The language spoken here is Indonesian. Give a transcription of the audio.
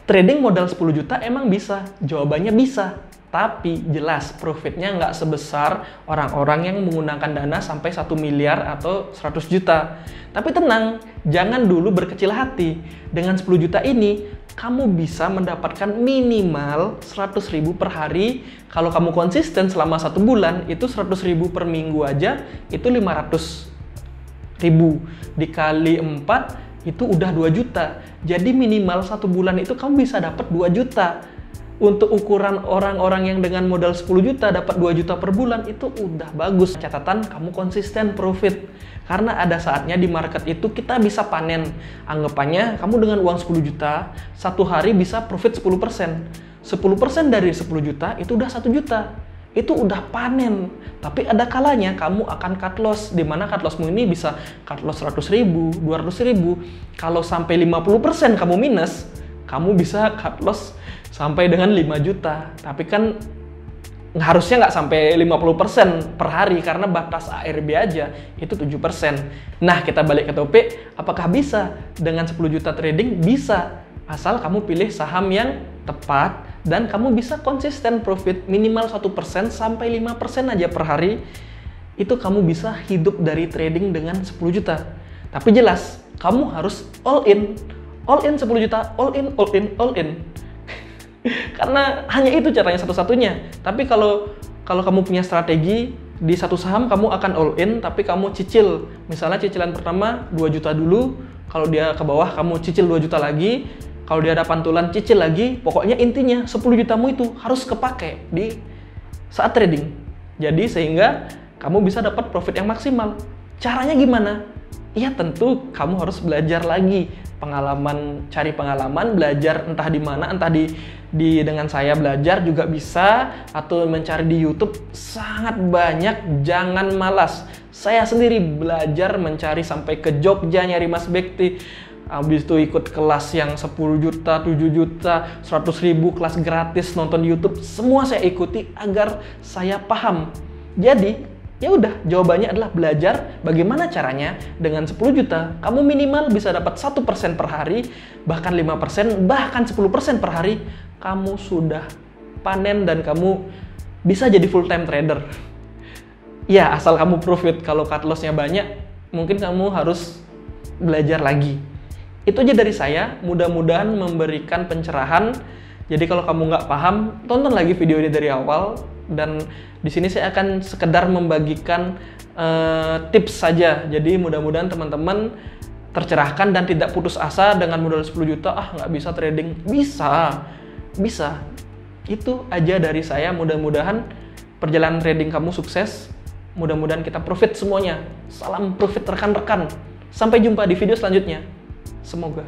Trading modal 10 juta emang bisa? Jawabannya bisa. Tapi jelas profitnya nggak sebesar orang-orang yang menggunakan dana sampai 1 miliar atau 100 juta. Tapi tenang, jangan dulu berkecil hati. Dengan 10 juta ini, kamu bisa mendapatkan minimal 100.000 per hari. Kalau kamu konsisten selama 1 bulan, itu 100.000 per minggu aja, itu 500.000. Dikali 4, itu udah 2 juta. Jadi minimal 1 bulan itu kamu bisa dapat 2 juta. Untuk ukuran orang-orang yang dengan modal 10 juta dapat 2 juta per bulan, itu udah bagus. Catatan kamu konsisten profit. Karena ada saatnya di market itu kita bisa panen. Anggapannya kamu dengan uang 10 juta, satu hari bisa profit 10%. 10% dari 10 juta itu udah 1 juta. Itu udah panen. Tapi ada kalanya kamu akan cut loss, di mana cut lossmu ini bisa cut loss 100.000, 200.000. Kalau sampai 50% kamu minus, kamu bisa cut loss sampai dengan 5 juta. Tapi kan harusnya nggak sampai 50% per hari, karena batas ARB aja itu 7%. Nah, kita balik ke topik, apakah bisa? Dengan 10 juta trading bisa, asal kamu pilih saham yang tepat dan kamu bisa konsisten profit minimal 1% sampai 5% aja per hari. Itu kamu bisa hidup dari trading dengan 10 juta. Tapi jelas, kamu harus all in. All in 10 juta, all in, all in, all in. Karena hanya itu caranya satu-satunya. Tapi kalau kamu punya strategi, di satu saham kamu akan all in, tapi kamu cicil. Misalnya cicilan pertama 2 juta dulu, kalau dia ke bawah kamu cicil 2 juta lagi, kalau dia ada pantulan cicil lagi. Pokoknya intinya 10 jutamu itu harus kepake di saat trading. Jadi sehingga kamu bisa dapat profit yang maksimal. Caranya gimana? Ya tentu kamu harus belajar lagi. Cari pengalaman, belajar entah di mana, entah di dengan saya belajar juga bisa, atau mencari di YouTube, sangat banyak. Jangan malas. Saya sendiri belajar mencari sampai ke Jogja nyari Mas Bekti. Habis itu ikut kelas yang 10 juta, 7 juta, 100.000 kelas gratis nonton di YouTube. Semua saya ikuti agar saya paham. Jadi ya udah, jawabannya adalah belajar bagaimana caranya dengan 10 juta kamu minimal bisa dapat 1% per hari, bahkan 5%, bahkan 10% per hari. Kamu sudah panen dan kamu bisa jadi full time trader. Ya, asal kamu profit. Kalau cut loss-nya banyak, mungkin kamu harus belajar lagi. Itu aja dari saya, mudah-mudahan memberikan pencerahan. Jadi kalau kamu nggak paham, tonton lagi video ini dari awal. Dan di sini saya akan sekedar membagikan tips saja. Jadi mudah-mudahan teman-teman tercerahkan dan tidak putus asa dengan modal 10 juta. Nggak bisa trading. Bisa. Itu aja dari saya. Mudah-mudahan perjalanan trading kamu sukses. Mudah-mudahan kita profit semuanya. Salam profit rekan-rekan. Sampai jumpa di video selanjutnya. Semoga.